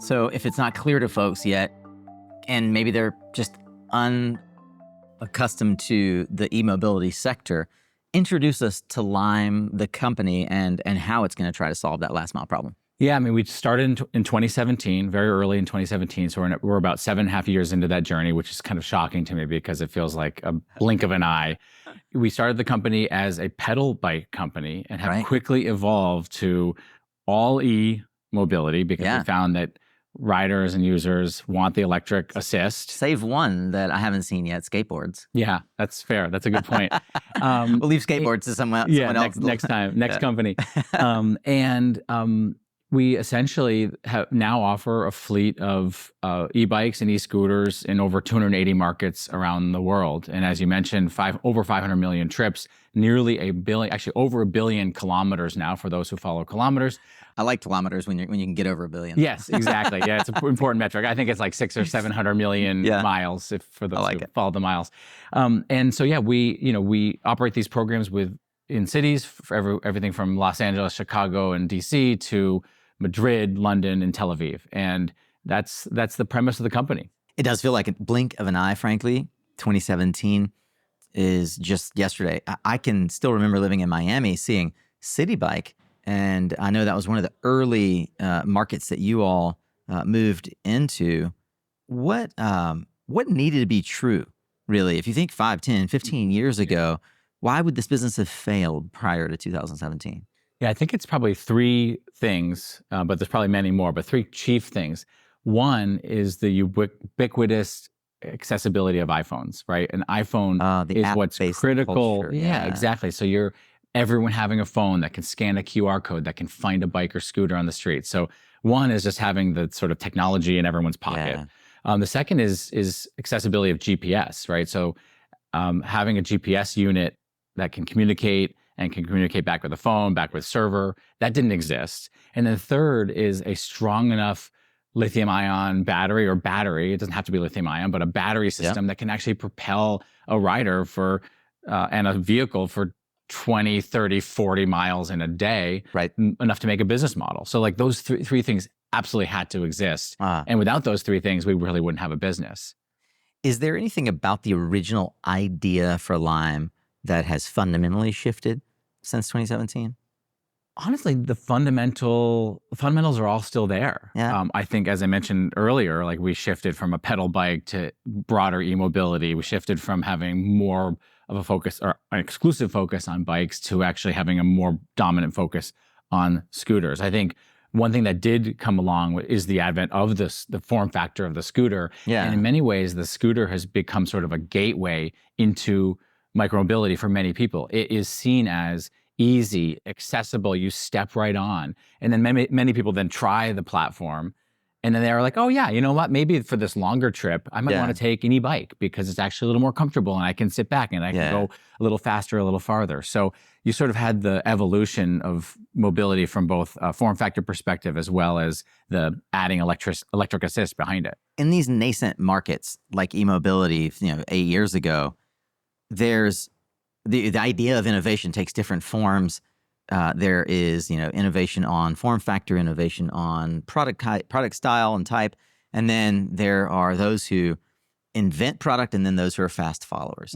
So if it's not clear to folks yet, and maybe they're just unaccustomed to the e-mobility sector, introduce us to Lime, the company, and how it's going to try to solve that last mile problem. Yeah, I mean, we started in 2017, very early in 2017. So we're about 7.5 years into that journey, which is kind of shocking to me because it feels like a blink of an eye. We started the company as a pedal bike company and have quickly evolved to all e-mobility because we found that riders and users want the electric assist. Save one that I haven't seen yet, skateboards. Yeah, that's fair. That's a good point. We'll leave skateboards to someone else. Next time, next company. We essentially now offer a fleet of e-bikes and e-scooters in over 280 markets around the world. And as you mentioned, over 500 million trips, nearly a billion, actually over 1 billion kilometers now for those who follow kilometers. I like kilometers when you can get over 1 billion. Yes, exactly. Yeah, it's an important metric. I think it's like 600 or 700 million miles for those who follow the miles. And so, we operate these programs in cities for everything from Los Angeles, Chicago, and DC to Madrid, London, and Tel Aviv. And that's the premise of the company. It does feel like a blink of an eye, frankly. 2017 is just yesterday. I can still remember living in Miami, seeing City Bike. And I know that was one of the early markets that you all moved into. What needed to be true, really? If you think 5, 10, 15 years ago, why would this business have failed prior to 2017? Yeah, I think it's probably 3 things, but there's probably many more, but 3 chief things. One is the ubiquitous accessibility of iPhones, right? An iPhone is what's critical. Culture. Yeah, exactly. So everyone having a phone that can scan a QR code, that can find a bike or scooter on the street. So one is just having the sort of technology in everyone's pocket. The second is accessibility of GPS, right? So having a GPS unit that can communicate back with the phone, back with server, that didn't exist. And then third is a strong enough lithium-ion battery, it doesn't have to be lithium-ion, but a battery system that can actually propel a rider and a vehicle for 20, 30, 40 miles in a day, enough to make a business model. So like those three things absolutely had to exist. And without those 3 things, we really wouldn't have a business. Is there anything about the original idea for Lime that has fundamentally shifted since 2017? Honestly, the fundamentals are all still there. I think, as I mentioned earlier, like we shifted from a pedal bike to broader e-mobility. We shifted from having more of a focus or an exclusive focus on bikes to actually having a more dominant focus on scooters. I think one thing that did come along is the advent of the form factor of the scooter. And in many ways, the scooter has become sort of a gateway into micromobility for many people. It is seen as easy, accessible, you step right on. And then many people then try the platform and then they're like, oh yeah, you know what? Maybe for this longer trip, I might want to take an e-bike because it's actually a little more comfortable and I can sit back and I can go a little faster, a little farther. So you sort of had the evolution of mobility from both a form factor perspective as well as the adding electric assist behind it. In these nascent markets like e-mobility, 8 years ago, there's the idea of innovation takes different forms. There is, innovation on form factor, innovation on product style and type, and then there are those who invent product, and then those who are fast followers.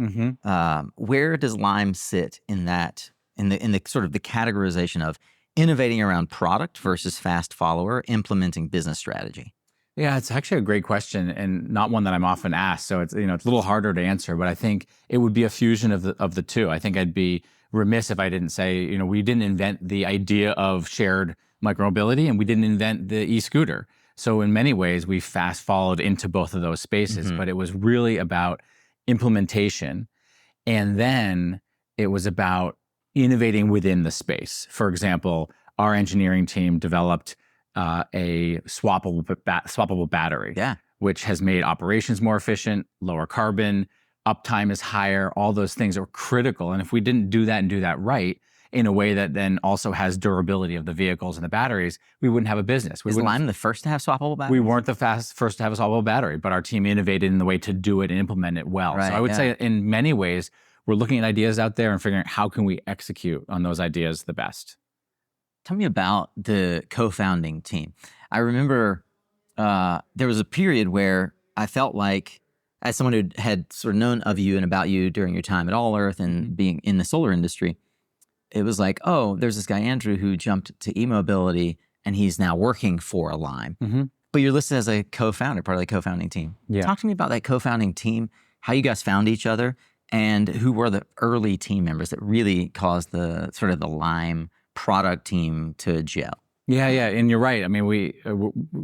Where does Lime sit in that, in the sort of the categorization of innovating around product versus fast follower, implementing business strategy? Yeah, it's actually a great question and not one that I'm often asked. So it's, it's a little harder to answer, but I think it would be a fusion of the two. I think I'd be remiss if I didn't say, we didn't invent the idea of shared micromobility and we didn't invent the e-scooter. So in many ways, we fast followed into both of those spaces, but it was really about implementation. And then it was about innovating within the space. For example, our engineering team developed a swappable battery, which has made operations more efficient, lower carbon, uptime is higher. All those things are critical. And if we didn't do that and do that right in a way that then also has durability of the vehicles and the batteries, we wouldn't have a business. Is Lime the first to have swappable batteries? We weren't the first to have a swappable battery, but our team innovated in the way to do it and implement it well. So I would say in many ways, we're looking at ideas out there and figuring out how can we execute on those ideas the best. Tell me about the co-founding team. I remember there was a period where I felt like, as someone who had sort of known of you and about you during your time at All Earth and being in the solar industry, it was like, oh, there's this guy, Andrew, who jumped to e-mobility and he's now working for Lime. But you're listed as a co-founder, part of the co-founding team. Yeah. Talk to me about that co-founding team, how you guys found each other, and who were the early team members that really caused the sort of the Lime product team to gel. Yeah, and you're right. I mean, we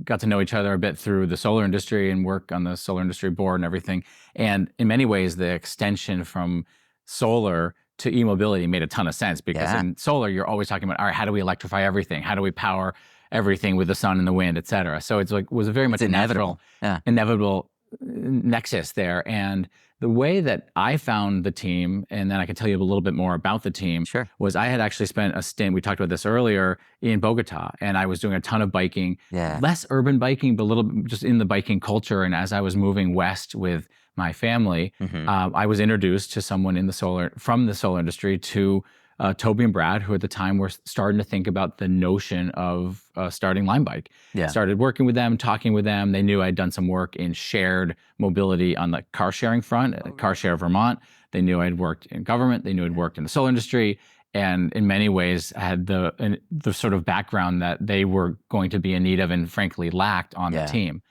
got to know each other a bit through the solar industry and work on the solar industry board and everything. And in many ways, the extension from solar to e-mobility made a ton of sense, because in solar, you're always talking about, all right, how do we electrify everything? How do we power everything with the sun and the wind, et cetera? So it's like, was a very much inevitable. Inevitable nexus there. And the way that I found the team, and then I can tell you a little bit more about the team, was I had actually spent a stint, we talked about this earlier, in Bogota, and I was doing a ton of biking, less urban biking, but a little bit just in the biking culture. And as I was moving west with my family, I was introduced to someone from the solar industry, to Toby and Brad, who at the time were starting to think about the notion of starting Lime Bike. Started working with them, talking with them. They knew I'd done some work in shared mobility on the car sharing front, Car Share Vermont. They knew I'd worked in government. They knew I'd worked in the solar industry. And in many ways had the sort of background that they were going to be in need of and frankly lacked on the team.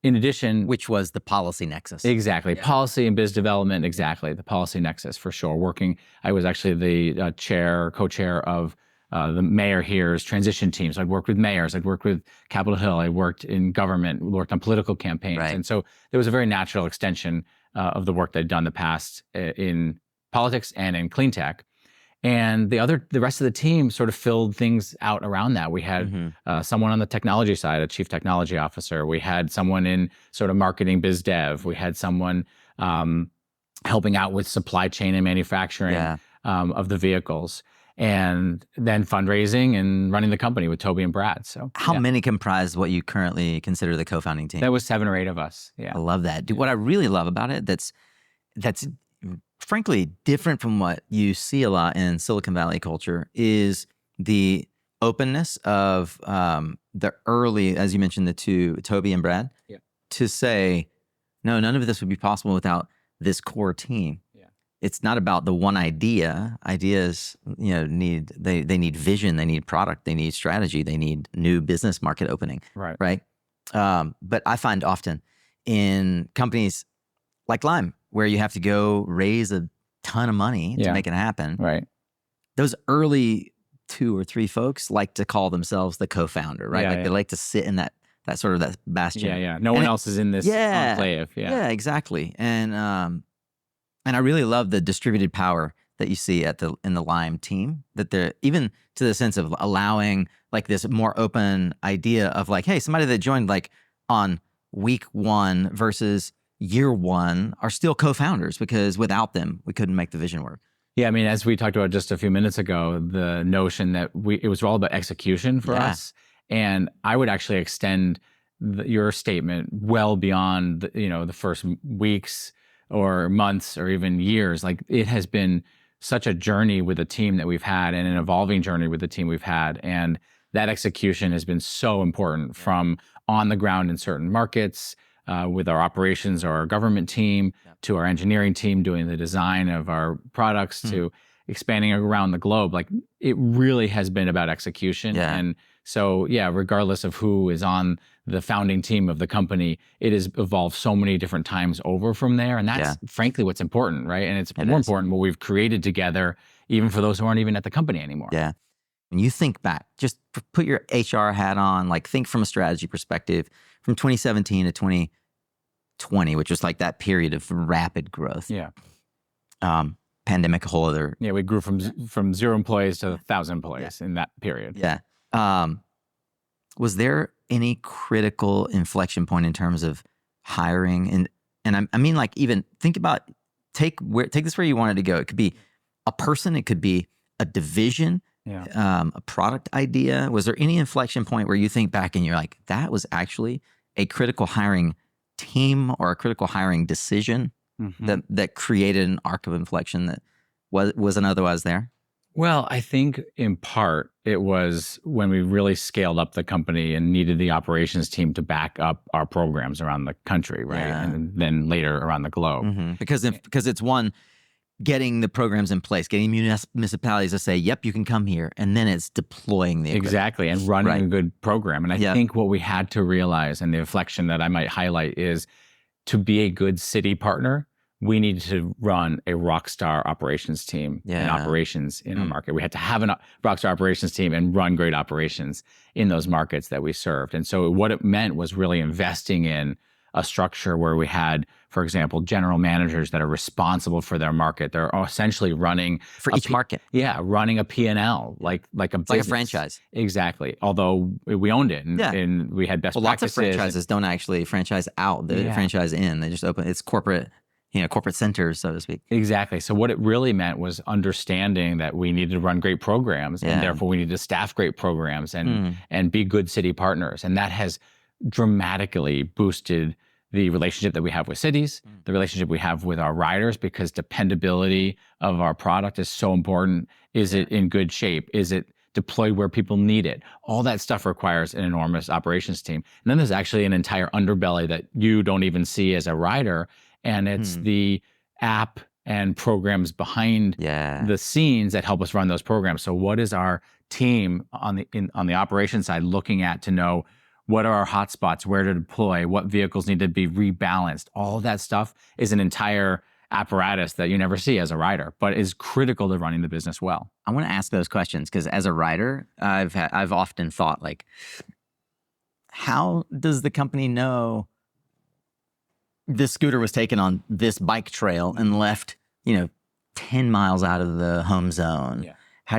In addition, which was the policy nexus. Exactly. Policy and biz development. Exactly. The policy nexus, for sure. I was actually the co-chair of the mayor here's transition team. So I'd worked with mayors. I'd worked with Capitol Hill. I worked in government, worked on political campaigns. And so there was a very natural extension of the work that I'd done in the past in politics and in clean tech. And the rest of the team sort of filled things out around that. We had someone on the technology side, a chief technology officer. We had someone in sort of marketing, biz dev. We had someone helping out with supply chain and manufacturing of the vehicles. And then fundraising and running the company with Toby and Brad. So how many comprise what you currently consider the co-founding team? That was 7 or 8 of us. Yeah. I love that. Dude, what I really love about it, that's frankly different from what you see a lot in Silicon Valley culture, is the openness of the early, as you mentioned, the two, Toby and Brad, to say, no, none of this would be possible without this core team. It's not about the one idea. Ideas, need vision, they need product, they need strategy, they need new business market opening. Right. But I find often in companies like Lime, where you have to go raise a ton of money to make it happen. Those early 2 or 3 folks like to call themselves the co-founder, right? They like to sit in that sort of that bastion. No one else is in this enclave. Yeah, exactly. And I really love the distributed power that you see in the Lime team, that they're even to the sense of allowing like this more open idea of like, hey, somebody that joined like on week 1 versus year 1 are still co-founders, because without them, we couldn't make the vision work. Yeah, I mean, as we talked about just a few minutes ago, the notion that it was all about execution for us. And I would actually extend your statement well beyond the first weeks or months or even years. Like, it has been such a journey with the team that we've had, and an evolving journey with the team we've had. And that execution has been so important, from on the ground in certain markets, with our operations or our government team, to our engineering team doing the design of our products, to expanding around the globe. Like, it really has been about execution. And so, regardless of who is on the founding team of the company, it has evolved so many different times over from there. And that's frankly what's important, right? And it's more important what we've created together, even for those who aren't even at the company anymore. Yeah. When you think back, just put your HR hat on, like think from a strategy perspective, from 2017 to 2020, which was like that period of rapid growth. Pandemic, a whole other. Yeah, we grew from 0 employees to 1,000 employees in that period. Was there any critical inflection point in terms of hiring? And I mean, like, even think about, take this where you want it to go. It could be a person, it could be a division, a product idea. Was there any inflection point where you think back and you're like, that was actually a critical hiring team or a critical hiring decision that created an arc of inflection that wasn't otherwise there? Well, I think in part it was when we really scaled up the company and needed the operations team to back up our programs around the country, right? Yeah. And then later around the globe. Because it's one, getting the programs in place, getting municipalities to say, yep, you can come here. And then it's deploying the equipment. Exactly. And running a good program. And I think what we had to realize, and the reflection that I might highlight, is to be a good city partner, we needed to run a rock star operations team and operations in our market. We had to have a rock star operations team and run great operations in those markets that we served. And so what it meant was really investing in a structure where we had, for example, general managers that are responsible for their market. They're essentially running for each market. Yeah, running a P&L like a business. Like a franchise. Exactly. Although we owned it and we had best practices. Lots of franchises don't actually franchise out. They franchise in. They just open. It's corporate, corporate centers, so to speak. Exactly. So what it really meant was understanding that we needed to run great programs, and therefore we needed to staff great programs and be good city partners. And that has dramatically boosted the relationship that we have with cities, the relationship we have with our riders, because dependability of our product is so important. Is it in good shape? Is it deployed where people need it? All that stuff requires an enormous operations team. And then there's actually an entire underbelly that you don't even see as a rider, and it's the app and programs behind the scenes that help us run those programs. So what is our team on the operations side looking at to know what are our hotspots, where to deploy, what vehicles need to be rebalanced? All of that stuff is an entire apparatus that you never see as a rider, but is critical to running the business well. I want to ask those questions because as a rider, I've often thought, like, how does the company know this scooter was taken on this bike trail and left, 10 miles out of the home zone? Yeah. How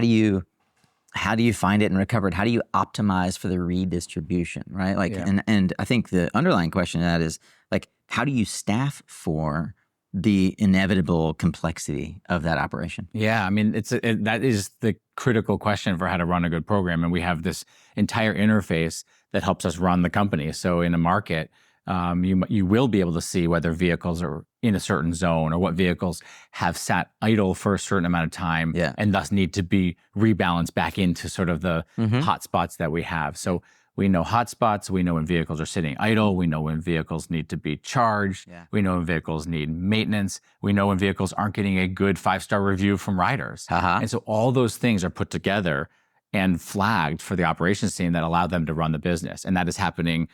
do you find it and recover it? How do you optimize for the redistribution, right? Like, and I think the underlying question to that is, like, how do you staff for the inevitable complexity of that operation? Yeah, I mean, that is the critical question for how to run a good program. And we have this entire interface that helps us run the company. So in a market, you will be able to see whether vehicles are in a certain zone or what vehicles have sat idle for a certain amount of time and thus need to be rebalanced back into sort of the hot spots that we have. So we know hotspots. We know when vehicles are sitting idle. We know when vehicles need to be charged. We know when vehicles need maintenance. We know when vehicles aren't getting a good 5-star review from riders. And so all those things are put together and flagged for the operations team that allow them to run the business. And that is happening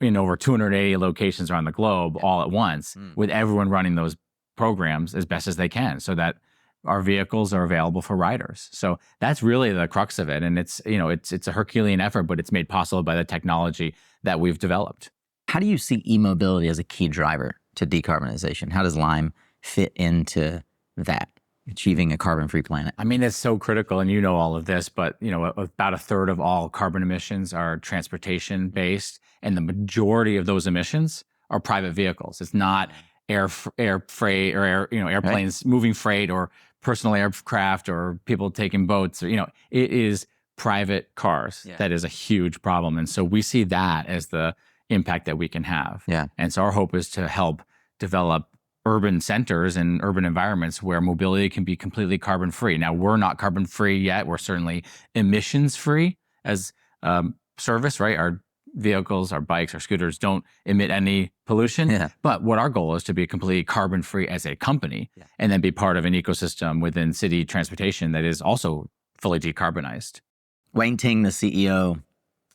in over 280 locations around the globe all at once, with everyone running those programs as best as they can so that our vehicles are available for riders. So that's really the crux of it. And it's a Herculean effort, but it's made possible by the technology that we've developed. How do you see e-mobility as a key driver to decarbonization? How does Lime fit into that, achieving a carbon-free planet? I mean, it's so critical, and you know all of this, but about a third of all carbon emissions are transportation-based, and the majority of those emissions are private vehicles. It's not air freight or airplanes moving freight or personal aircraft or people taking boats. It is private cars. That is a huge problem, and so we see that as the impact that we can have. And so our hope is to help develop urban centers and urban environments where mobility can be completely carbon-free. Now, we're not carbon-free yet. We're certainly emissions-free as service, right? Our vehicles, our bikes, our scooters don't emit any pollution. But what our goal is to be completely carbon-free as a company and then be part of an ecosystem within city transportation that is also fully decarbonized. Wang Ting, the CEO,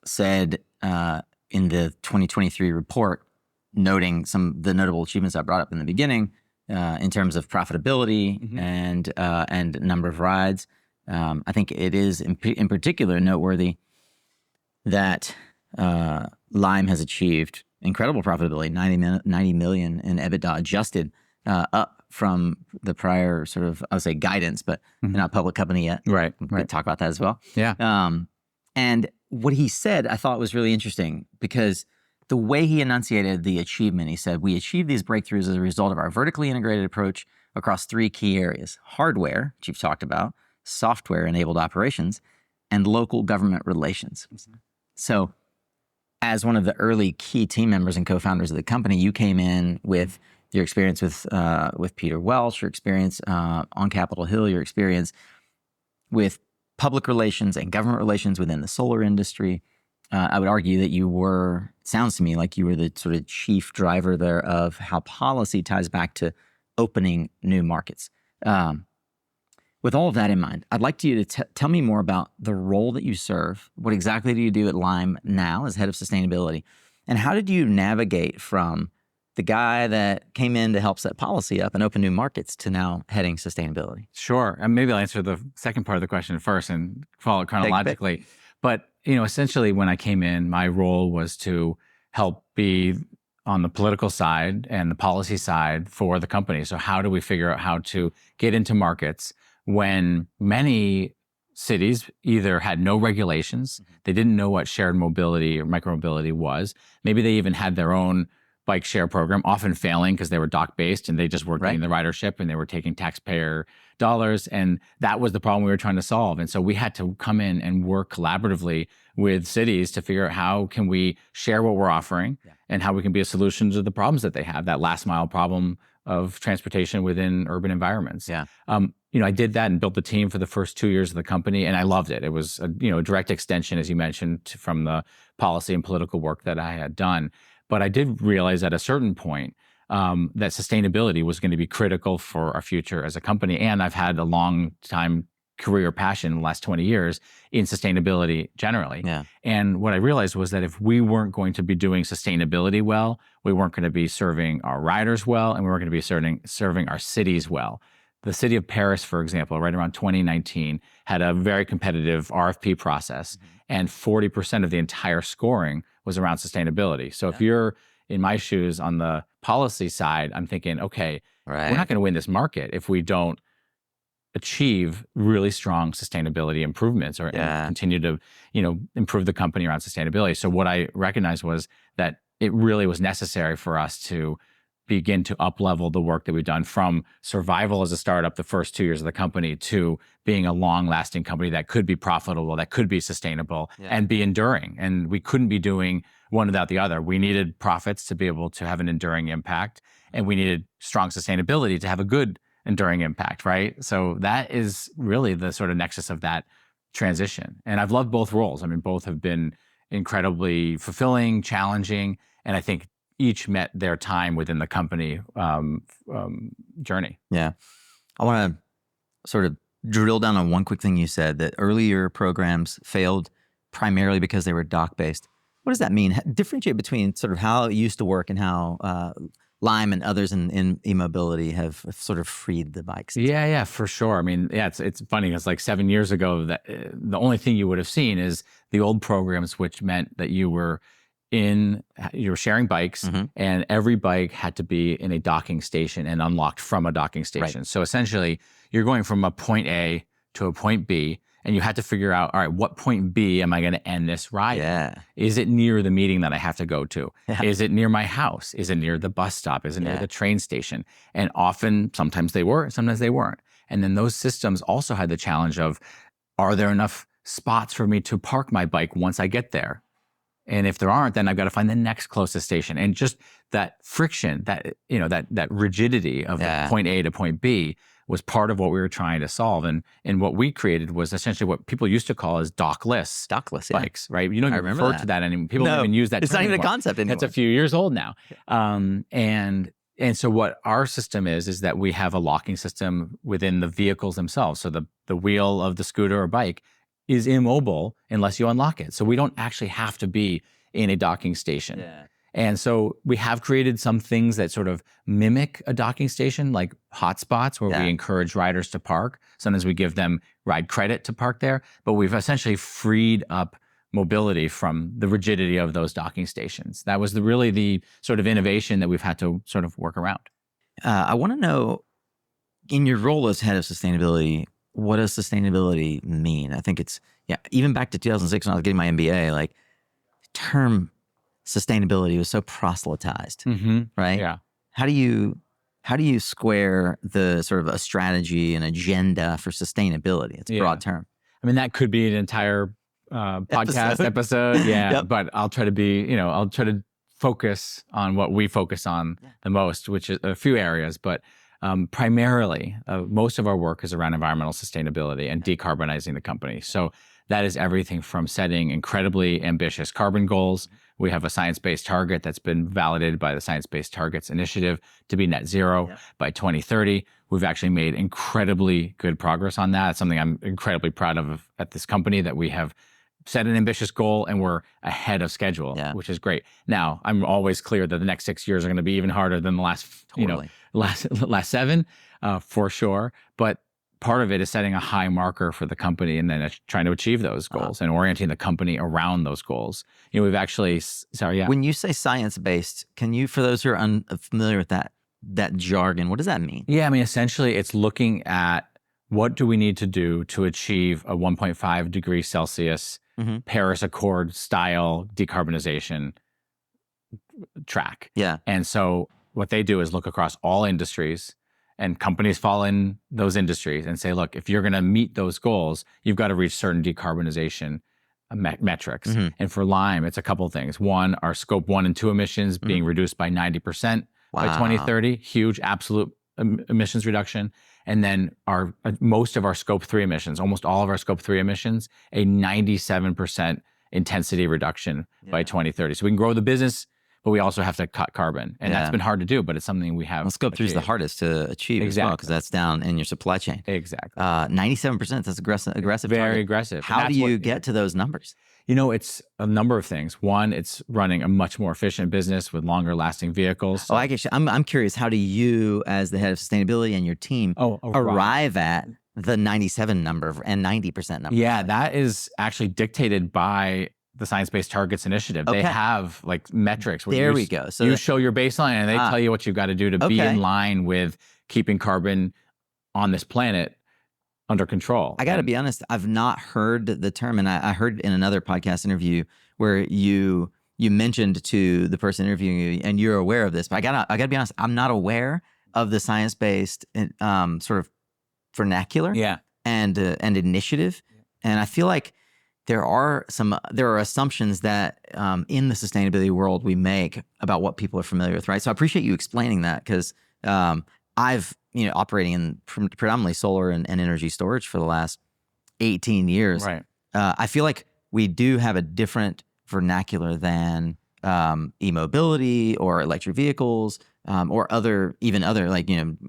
said in the 2023 report, noting some of the notable achievements I brought up in the beginning in terms of profitability and number of rides. I think it is in particular noteworthy that Lime has achieved incredible profitability, 90 million in EBITDA adjusted, up from the prior sort of, I would say, guidance, but they're not a public company yet. Right. We could talk about that as well. And what he said, I thought was really interesting because the way he enunciated the achievement, he said, we achieved these breakthroughs as a result of our vertically integrated approach across 3 key areas: hardware, which you've talked about, software-enabled operations, and local government relations. So as one of the early key team members and co-founders of the company, you came in with your experience with Peter Welch, your experience on Capitol Hill, your experience with public relations and government relations within the solar industry. I would argue that you were, it sounds to me like you were the sort of chief driver there of how policy ties back to opening new markets. With all of that in mind, I'd like you to tell me more about the role that you serve. What exactly do you do at Lime now as head of sustainability? And how did you navigate from the guy that came in to help set policy up and open new markets to now heading sustainability? Sure. And maybe I'll answer the second part of the question first and follow it chronologically. But, essentially when I came in, my role was to help be on the political side and the policy side for the company. So how do we figure out how to get into markets when many cities either had no regulations, they didn't know what shared mobility or micromobility was. Maybe they even had their own bike share program, often failing because they were dock-based and they just weren't getting the ridership and they were taking taxpayer dollars. And that was the problem we were trying to solve. And so we had to come in and work collaboratively with cities to figure out how can we share what we're offering and how we can be a solution to the problems that they have, that last mile problem of transportation within urban environments. I did that and built the team for the first 2 years of the company, and I loved it. It was a direct extension, as you mentioned, from the policy and political work that I had done. But I did realize at a certain point that sustainability was going to be critical for our future as a company. And I've had a long time career passion in the last 20 years in sustainability generally. And what I realized was that if we weren't going to be doing sustainability well, we weren't going to be serving our riders well, and we weren't going to be serving our cities well. The city of Paris, for example, right around 2019, had a very competitive RFP process, and 40% of the entire scoring was around sustainability. So if you're in my shoes on the policy side, I'm thinking, okay, we're not going to win this market if we don't achieve really strong sustainability improvements or continue to, improve the company around sustainability. So what I recognized was that it really was necessary for us to begin to up-level the work that we've done from survival as a startup the first 2 years of the company to being a long-lasting company that could be profitable, that could be sustainable, and be enduring. And we couldn't be doing one without the other. We needed profits to be able to have an enduring impact, and we needed strong sustainability to have a good enduring impact, right? So that is really the sort of nexus of that transition. And I've loved both roles. I mean, both have been incredibly fulfilling, challenging, and I think each met their time within the company journey. I want to sort of drill down on one quick thing you said, that earlier programs failed primarily because they were dock-based. What does that mean? Differentiate between sort of how it used to work and how Lime and others in e-mobility have sort of freed the bikes. Yeah, for sure. I mean, it's funny. It's like 7 years ago that the only thing you would have seen is the old programs, which meant that you were sharing bikes, and every bike had to be in a docking station and unlocked from a docking station. So essentially, you're going from a point A to a point B, and you had to figure out, all right, what point B am I going to end this ride? Is it near the meeting that I have to go to? Is it near my house? Is it near the bus stop? Is it near the train station? And sometimes they were, sometimes they weren't. And then those systems also had the challenge of, are there enough spots for me to park my bike once I get there? And if there aren't, then I've got to find the next closest station. And just that friction, that rigidity of point A to point B was part of what we were trying to solve. And what we created was essentially what people used to call as dockless bikes, right? You don't even refer to that anymore. People don't even use that term. It's not even a concept anymore. It's a few years old now. And so what our system is that we have a locking system within the vehicles themselves. So the wheel of the scooter or bike is immobile unless you unlock it. So we don't actually have to be in a docking station. And so we have created some things that sort of mimic a docking station, like hotspots where we encourage riders to park. Sometimes we give them ride credit to park there, but we've essentially freed up mobility from the rigidity of those docking stations. That was really the sort of innovation that we've had to sort of work around. I want to know, in your role as head of sustainability, what does sustainability mean? I think it's, even back to 2006 when I was getting my MBA, like term sustainability was so proselytized, right? How do you square the sort of a strategy and agenda for sustainability? It's a broad term. I mean, that could be an entire podcast episode. But I'll try to I'll try to focus on what we focus on the most, which is a few areas. But Primarily, most of our work is around environmental sustainability and decarbonizing the company. So that is everything from setting incredibly ambitious carbon goals. We have a science-based target that's been validated by the Science-Based Targets Initiative to be net zero by 2030. We've actually made incredibly good progress on that. It's something I'm incredibly proud of at this company, that we have set an ambitious goal and we're ahead of schedule, which is great. Now, I'm always clear that the next 6 years are going to be even harder than the last, last 7, for sure. But part of it is setting a high marker for the company and then trying to achieve those goals and orienting the company around those goals. We've actually, When you say science-based, can you, for those who are unfamiliar with that jargon, what does that mean? Yeah, I mean, essentially it's looking at what do we need to do to achieve a 1.5 degrees Celsius Paris Accord style decarbonization track. Yeah. And so what they do is look across all industries, and companies fall in those industries and say, look, if you're going to meet those goals, you've got to reach certain decarbonization metrics. And for Lime, it's a couple of things. One, our scope 1 and 2 emissions being reduced by 90% by 2030, huge absolute emissions reduction. And then most of our scope 3 emissions, almost all of our scope 3 emissions, a 97% intensity reduction by 2030. So we can grow the business, but we also have to cut carbon. And that's been hard to do, but it's something we have. Well, scope 3 is the hardest to achieve as well, because that's down in your supply chain. Exactly. 97%, that's aggressive. Very target. aggressive. How do you get to those numbers? It's a number of things. One, it's running a much more efficient business with longer lasting vehicles. So. I'm curious, how do you, as the head of sustainability and your team, arrive at the 97 number and 90% number? Yeah, that is actually dictated by the Science-Based Targets Initiative. They have metrics. There we go. So you show your baseline and they tell you what you've got to do to be in line with keeping carbon on this planet under control. I got to be honest, I've not heard the term, and I heard in another podcast interview where you mentioned to the person interviewing you, and you're aware of this, but I gotta be honest, I'm not aware of the science-based sort of vernacular and initiative, and I feel like there are assumptions that in the sustainability world we make about what people are familiar with, right? So I appreciate you explaining that, because I've operating in predominantly solar and energy storage for the last 18 years. Right. I feel like we do have a different vernacular than e-mobility or electric vehicles or other the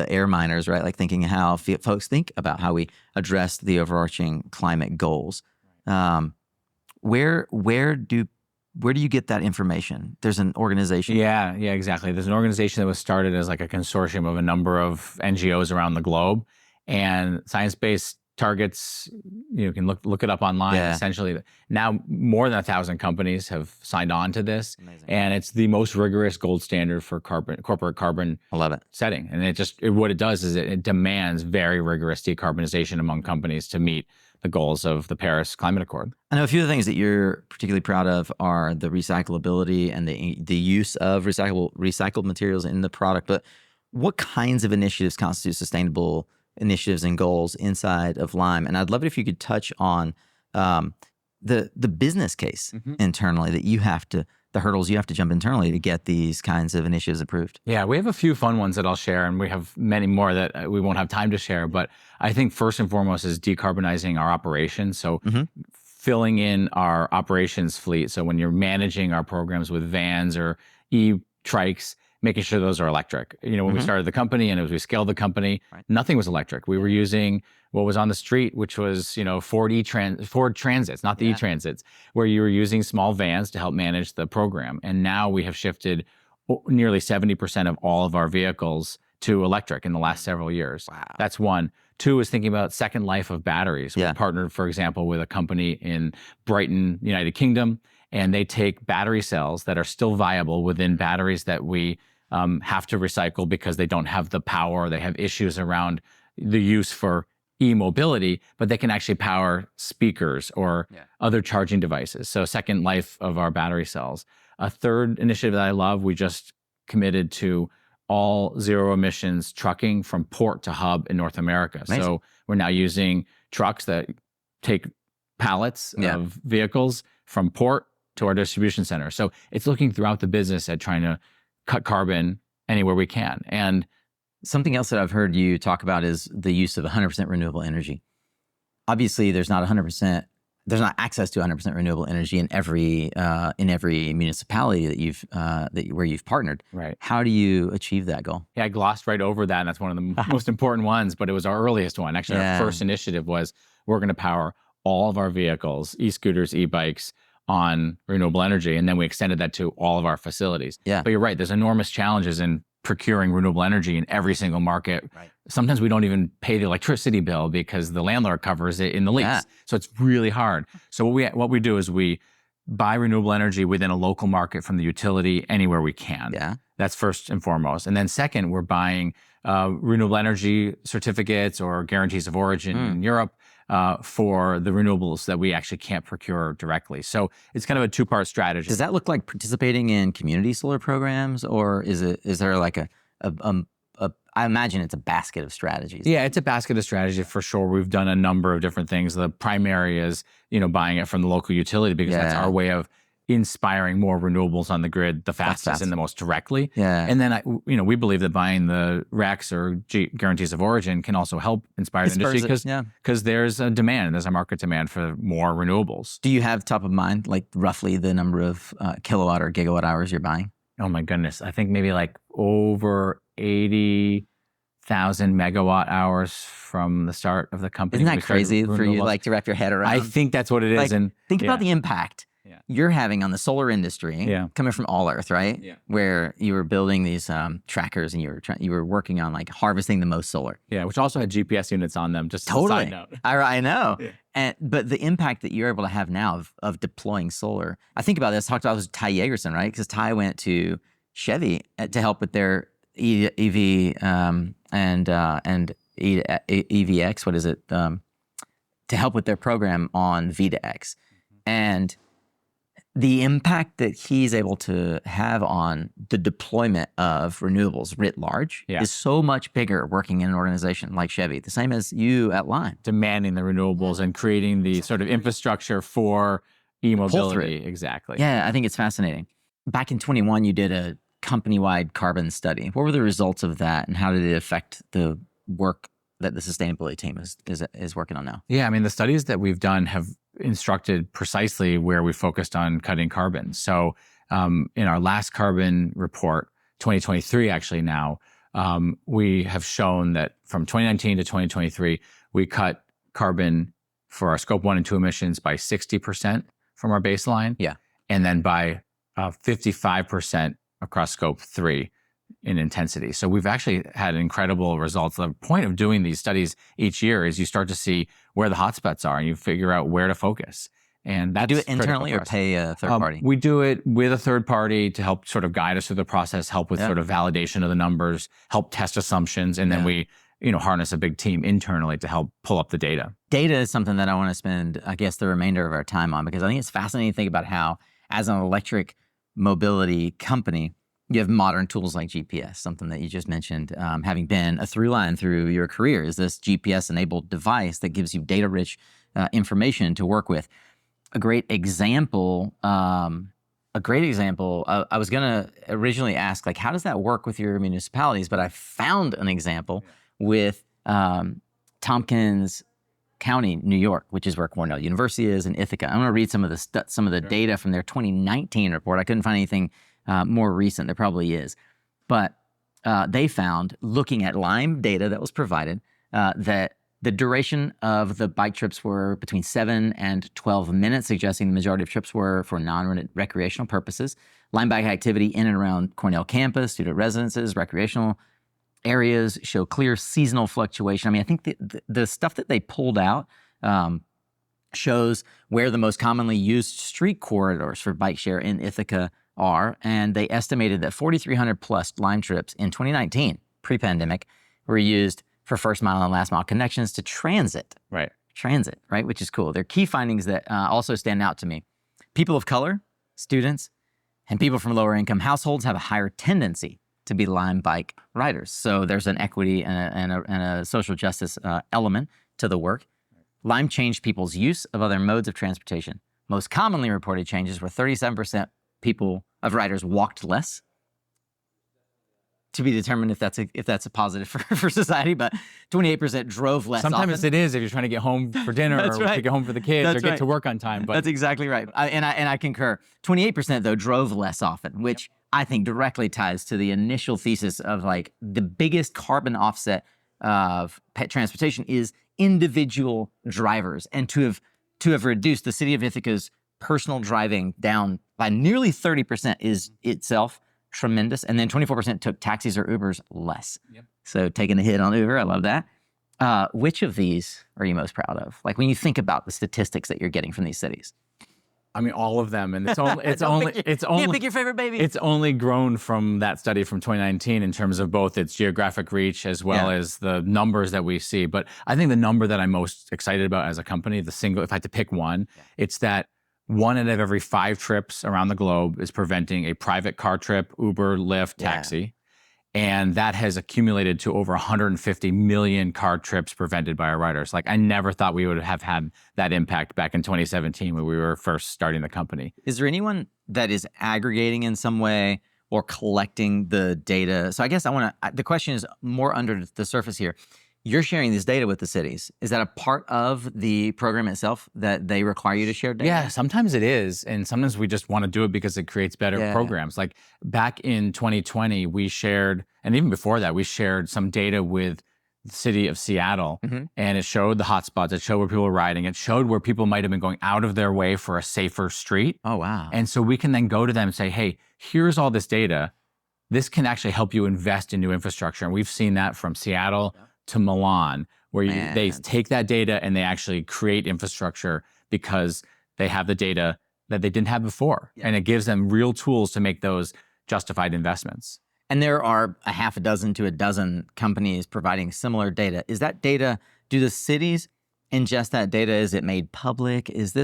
air miners, right? Like thinking how folks think about how we address the overarching climate goals. Where do you get that information? There's an organization. Yeah, exactly. There's an organization that was started as like a consortium of a number of NGOs around the globe, and science-based targets. You can look it up online. Essentially, now more than 1,000 companies have signed on to this. Amazing. And it's the most rigorous gold standard for corporate carbon. I love it. Setting. And what it does is it demands very rigorous decarbonization among companies to meet the goals of the Paris Climate Accord. I know a few of the things that you're particularly proud of are the recyclability and the use of recycled materials in the product. But what kinds of initiatives constitute sustainable initiatives and goals inside of Lime? And I'd love it if you could touch on the business case internally that you have to, the hurdles you have to jump internally to get these kinds of initiatives approved. Yeah, we have a few fun ones that I'll share, and we have many more that we won't have time to share. But I think first and foremost is decarbonizing our operations. So filling in our operations fleet. So when you're managing our programs with vans or e-trikes, making sure those are electric. When we started the company and as we scaled the company, nothing was electric. We were using what was on the street, which was, Ford Transits, not the e-Transits, where you were using small vans to help manage the program. And now we have shifted nearly 70% of all of our vehicles to electric in the last several years. Wow. That's one. Two is thinking about second life of batteries. We partnered, for example, with a company in Brighton, United Kingdom, and they take battery cells that are still viable within batteries that we have to recycle because they don't have the power, they have issues around the use for e-mobility, but they can actually power speakers or other charging devices. So second life of our battery cells. A third initiative that I love, we just committed to all zero emissions trucking from port to hub in North America. Amazing. So we're now using trucks that take pallets of vehicles from port to our distribution center. So it's looking throughout the business at trying to cut carbon anywhere we can. And something else that I've heard you talk about is the use of 100% renewable energy. Obviously, there's not access to 100% renewable energy in every municipality where you've partnered. Right. How do you achieve that goal? Yeah, I glossed right over that, and that's one of the most important ones, but it was our earliest one. Actually, our first initiative was we're going to power all of our vehicles, e-scooters, e-bikes, on renewable energy, and then we extended that to all of our facilities. Yeah. But you're right, there's enormous challenges in procuring renewable energy in every single market. Right. Sometimes we don't even pay the electricity bill because the landlord covers it in the lease. Yeah. So it's really hard. So what we do is we buy renewable energy within a local market from the utility anywhere we can. Yeah. That's first and foremost. And then second, we're buying renewable energy certificates or guarantees of origin in Europe for the renewables that we actually can't procure directly. So it's kind of a two-part strategy. Does that look like participating in community solar programs, or is there like I imagine it's a basket of strategies? Yeah, it's a basket of strategies for sure. We've done a number of different things. The primary is, buying it from the local utility because that's our way of inspiring more renewables on the grid the fastest and the most directly. Yeah. And then, we believe that buying the RECs or guarantees of origin can also help inspire the industry because there's a demand, there's a market demand for more renewables. Do you have top of mind, like roughly the number of kilowatt or gigawatt hours you're buying? Oh my goodness. I think maybe like over 80,000 megawatt hours from the start of the company. Isn't that crazy for you to wrap your head around? I think that's what it is. And think about the impact you're having on the solar industry coming from All Earth, right? Yeah. Where you were building these trackers and you were working on like harvesting the most solar. Yeah, which also had GPS units on them, just totally. As a side note. I know. Yeah. But the impact that you're able to have now of deploying solar, I think about this, I talked about this with Ty Yegerson, right? Because Ty went to Chevy to help with their EV and EVX, what is it? To help with their program on V2X. And the impact that he's able to have on the deployment of renewables writ large is so much bigger working in an organization like Chevy, the same as you at Lime. Demanding the renewables and creating the sort of infrastructure for e-mobility. Exactly. Yeah, I think it's fascinating. Back in 21, you did a company-wide carbon study. What were the results of that, and how did it affect the work that the sustainability team is working on now? Yeah, I mean, the studies that we've done have instructed precisely where we focused on cutting carbon. So in our last carbon report, 2023 actually now, we have shown that from 2019 to 2023, we cut carbon for our scope 1 and 2 emissions by 60% from our baseline. Yeah. And then by 55% across scope 3 in intensity. So we've actually had incredible results. The point of doing these studies each year is you start to see where the hotspots are and you figure out where to focus. And that's do it internally or pay a third party? We do it with a third party to help sort of guide us through the process, help with sort of validation of the numbers, help test assumptions, and then we harness a big team internally to help pull up the data. Data is something that I want to spend, I guess, the remainder of our time on, because I think it's fascinating to think about how, as an electric mobility company, you have modern tools like GPS, something that you just mentioned, having been a through line through your career, is this GPS-enabled device that gives you data-rich information to work with. A great example, I was going to originally ask, like, how does that work with your municipalities? But I found an example with Tompkins County, New York, which is where Cornell University is, and Ithaca. I'm going to read some of the data from their 2019 report. I couldn't find anything more recent. There probably is. But they found, looking at Lime data that was provided, that the duration of the bike trips were between 7 and 12 minutes, suggesting the majority of trips were for non-recreational purposes. Lime bike activity in and around Cornell campus, student residences, recreational areas show clear seasonal fluctuation. I mean, I think the stuff that they pulled out shows where the most commonly used street corridors for bike share in Ithaca are, and they estimated that 4,300 plus Lime trips in 2019, pre-pandemic, were used for first mile and last mile connections to transit. Right. Transit, right, which is cool. There are key findings that also stand out to me. People of color, students, and people from lower income households have a higher tendency to be Lime bike riders. So there's an equity and a social justice element to the work. Lime changed people's use of other modes of transportation. Most commonly reported changes were 37% of riders walked less, to be determined if that's a positive for society, but 28% drove less Sometimes often. it is if you're trying to get home for dinner or to get home for the kids or get to work on time. But that's exactly right. I concur. 28% though drove less often, which I think directly ties to the initial thesis of like the biggest carbon offset of pet transportation is individual drivers, and to have reduced the city of Ithaca's personal driving down by nearly 30% is itself tremendous. And then 24% took taxis or Ubers less. Yep. So taking a hit on Uber, I love that. Which of these are you most proud of? Like when you think about the statistics that you're getting from these cities. I mean, all of them, and it's only can't pick your favorite baby. It's only grown from that study from 2019 in terms of both its geographic reach as well as the numbers that we see. But I think the number that I'm most excited about as a company, if I had to pick one, it's that 1 out of every 5 trips around the globe is preventing a private car trip, Uber, Lyft, taxi. And that has accumulated to over 150 million car trips prevented by our riders. Like I never thought we would have had that impact back in 2017 when we were first starting the company. Is there anyone that is aggregating in some way or collecting the data? So I guess the question is more under the surface here. You're sharing this data with the cities. Is that a part of the program itself that they require you to share data? Yeah, sometimes it is. And sometimes we just want to do it because it creates better programs. Like back in 2020, we shared, and even before that, we shared some data with the city of Seattle. And it showed the hotspots. It showed where people were riding. It showed where people might have been going out of their way for a safer street. Oh, wow. And so we can then go to them and say, hey, here's all this data. This can actually help you invest in new infrastructure. And we've seen that from Seattle to Milan, where they take that data and they actually create infrastructure because they have the data that they didn't have before. And it gives them real tools to make those justified investments. And there are a half a dozen to a dozen companies providing similar data. Is that data, do the cities ingest that data? Is it made public? Is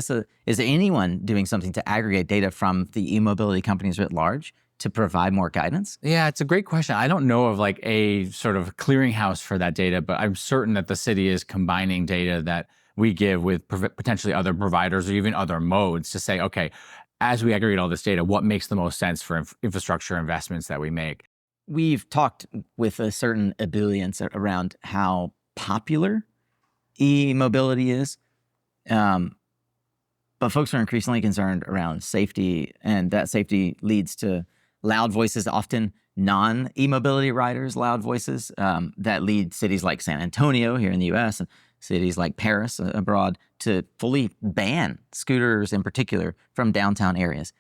anyone doing something to aggregate data from the e-mobility companies writ large to provide more guidance? Yeah, it's a great question. I don't know of like a sort of clearinghouse for that data, but I'm certain that the city is combining data that we give with potentially other providers or even other modes to say, okay, as we aggregate all this data, what makes the most sense for infrastructure investments that we make? We've talked with a certain ebullience around how popular e-mobility is, but folks are increasingly concerned around safety, and that safety leads to loud voices, often non-e-mobility riders, loud voices that lead cities like San Antonio here in the US and cities like Paris abroad to fully ban scooters in particular from downtown areas.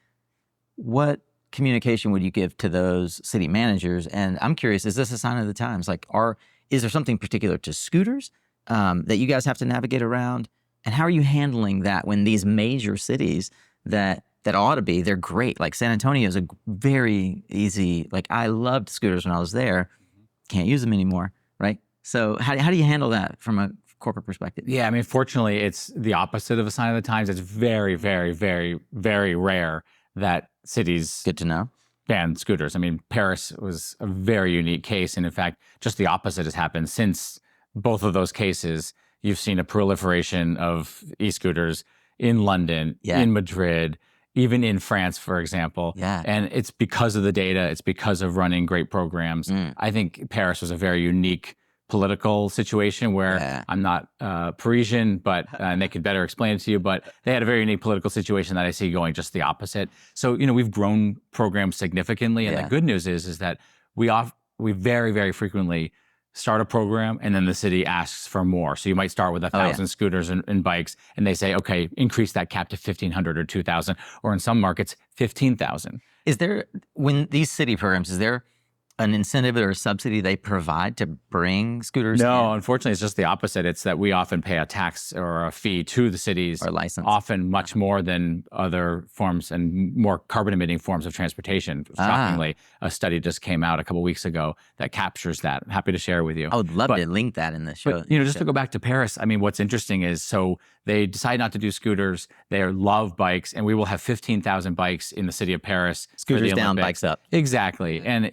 What communication would you give to those city managers? And I'm curious, is this a sign of the times? Like, is there something particular to scooters that you guys have to navigate around? And how are you handling that when these major cities that ought to be, they're great. Like San Antonio is a very easy, like I loved scooters when I was there. Can't use them anymore, right? So how do you handle that from a corporate perspective? Yeah, I mean, fortunately, it's the opposite of a sign of the times. It's very, very, very, very rare that cities Good to know. ban scooters. I mean, Paris was a very unique case. And in fact, just the opposite has happened. Since both of those cases, you've seen a proliferation of e-scooters in London, in Madrid, even in France, for example. And it's because of the data. It's because of running great programs. I think Paris was a very unique political situation where I'm not Parisian, but and they could better explain it to you, but they had a very unique political situation that I see going just the opposite. So, we've grown programs significantly. And the good news is that we very, very frequently start a program and then the city asks for more. So you might start with 1,000 scooters and bikes, and they say, okay, increase that cap to 1,500 or 2,000, or in some markets, 15,000. Is there, when these city programs, is there an incentive or a subsidy they provide to bring scooters No, in? Unfortunately, it's just the opposite. It's that we often pay a tax or a fee to the cities, or license, often much more than other forms and more carbon-emitting forms of transportation. Shockingly, a study just came out a couple weeks ago that captures that. I'm happy to share with you. I would love to link that in the show. But, just to go back to Paris, I mean, what's interesting is, so they decide not to do scooters. They love bikes, and we will have 15,000 bikes in the city of Paris. Scooters down, bikes up. Exactly. And,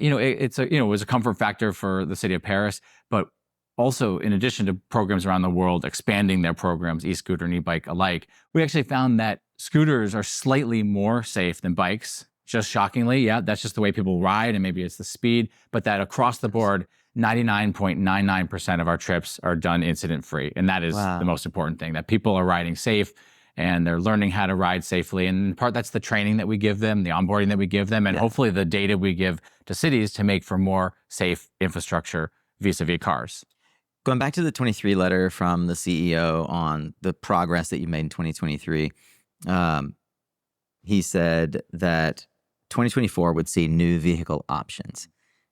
it was a comfort factor for the city of Paris, but also in addition to programs around the world expanding their programs, e-scooter and e-bike alike, we actually found that scooters are slightly more safe than bikes, just shockingly, yeah, that's just the way people ride, and maybe it's the speed, but that across the board, 99.99% of our trips are done incident free. And that is the most important thing, that people are riding safe and they're learning how to ride safely. And in part, that's the training that we give them, the onboarding that we give them, and hopefully the data we give to cities to make for more safe infrastructure vis-a-vis cars. Going back to the 23 letter from the CEO on the progress that you made in 2023, he said that 2024 would see new vehicle options.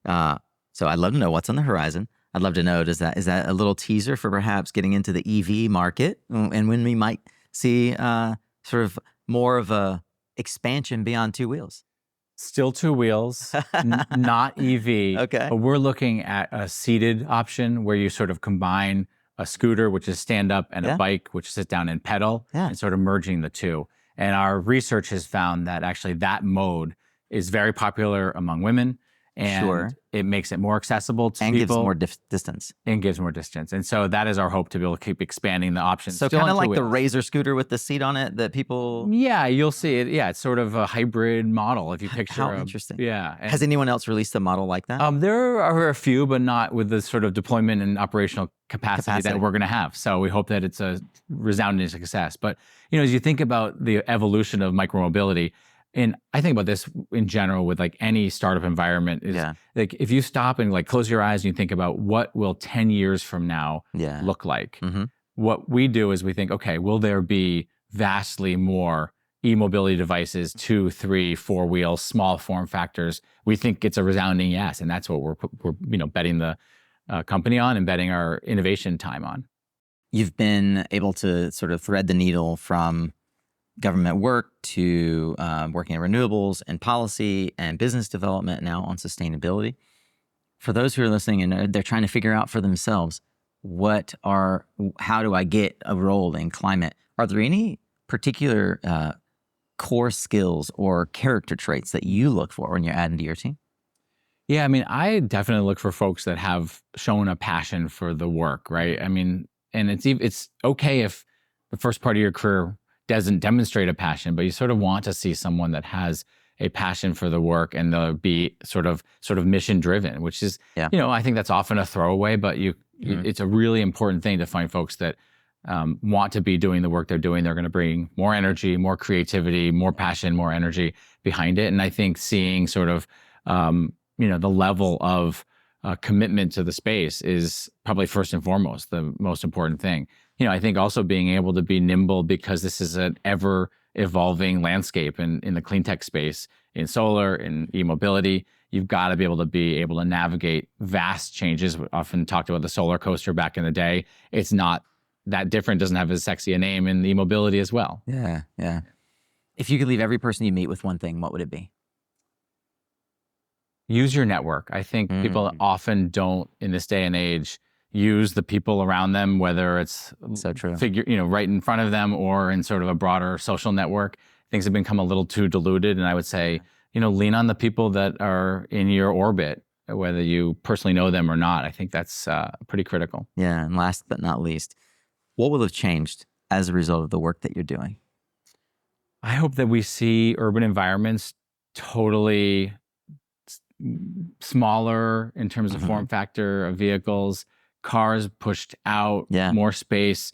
So I'd love to know what's on the horizon. I'd love to know, is that a little teaser for perhaps getting into the EV market, and when we might see sort of more of a expansion beyond two wheels? Still two wheels, not EV. Okay. But we're looking at a seated option where you sort of combine a scooter, which is stand up, and a bike, which is sit down and pedal, and sort of merging the two. And our research has found that actually that mode is very popular among women. And it makes it more accessible to people. And gives more distance. And gives more distance. And so that is our hope, to be able to keep expanding the options. So kind of like the Razor scooter with the seat on it that people... Yeah, you'll see it. Yeah, it's sort of a hybrid model if you picture. How interesting. Yeah. And has anyone else released a model like that? There are a few, but not with the sort of deployment and operational capacity that we're going to have. So we hope that it's a resounding success. But, as you think about the evolution of micromobility, and I think about this in general with like any startup environment, is like if you stop and like close your eyes and you think about what will 10 years from now look like, what we do is we think, okay, will there be vastly more e-mobility devices, 2, 3, 4 wheels, small form factors? We think it's a resounding yes, and that's what we're betting the company on and betting our innovation time on. You've been able to sort of thread the needle from government work to working in renewables and policy and business development, now on sustainability. For those who are listening and they're trying to figure out for themselves, how do I get a role in climate? Are there any particular core skills or character traits that you look for when you're adding to your team? Yeah, I mean, I definitely look for folks that have shown a passion for the work, right? I mean, and it's okay if the first part of your career doesn't demonstrate a passion, but you sort of want to see someone that has a passion for the work and they'll be sort of mission driven, which is, I think that's often a throwaway, but it's a really important thing to find folks that want to be doing the work they're doing. They're going to bring more energy, more creativity, more passion, more energy behind it. And I think seeing sort of, the level of commitment to the space is probably first and foremost the most important thing. I think also being able to be nimble, because this is an ever evolving landscape in the clean tech space, in solar, in e-mobility. You've got to be able to navigate vast changes. We often talked about the solar coaster back in the day. It's not that different, doesn't have as sexy a name in the e-mobility as well. Yeah. If you could leave every person you meet with one thing, what would it be? Use your network. I think people often don't, in this day and age, use the people around them, whether it's so true. Right in front of them or in sort of a broader social network. Things have become a little too diluted. And I would say, lean on the people that are in your orbit, whether you personally know them or not. I think that's pretty critical. Yeah. And last but not least, what will have changed as a result of the work that you're doing? I hope that we see urban environments totally smaller in terms of form factor of vehicles, cars pushed out, more space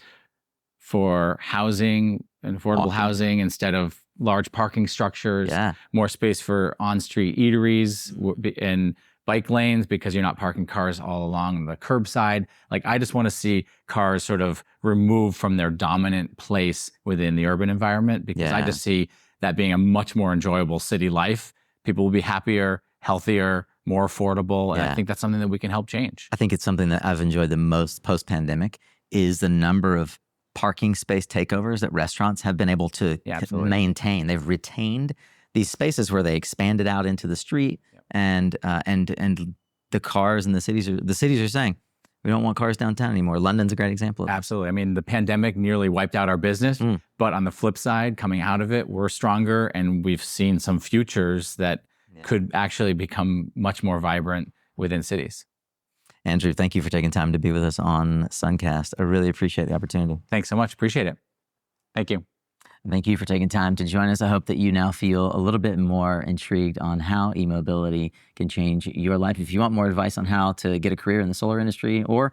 for housing and affordable housing instead of large parking structures, more space for on-street eateries and bike lanes, because you're not parking cars all along the curbside. Like, I just want to see cars sort of removed from their dominant place within the urban environment, because I just see that being a much more enjoyable city life. People will be happier, healthier, more affordable. And I think that's something that we can help change. I think it's something that I've enjoyed the most post-pandemic is the number of parking space takeovers that restaurants have been able to maintain. They've retained these spaces where they expanded out into the street, and the cars and the cities are saying, we don't want cars downtown anymore. London's a great example of that. Absolutely. I mean, the pandemic nearly wiped out our business, but on the flip side, coming out of it, we're stronger, and we've seen some futures that could actually become much more vibrant within cities. Andrew, thank you for taking time to be with us on Suncast. I really appreciate the opportunity. Thanks so much. Appreciate it. Thank you. Thank you for taking time to join us. I hope that you now feel a little bit more intrigued on how e-mobility can change your life. If you want more advice on how to get a career in the solar industry or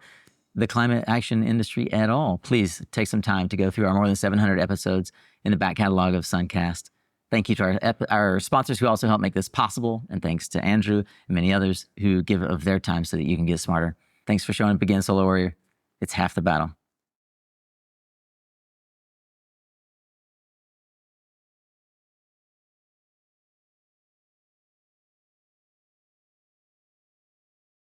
the climate action industry at all, please take some time to go through our more than 700 episodes in the back catalog of Suncast. Thank you to our sponsors who also help make this possible. And thanks to Andrew and many others who give of their time so that you can get smarter. Thanks for showing up again, Solar Warrior. It's half the battle.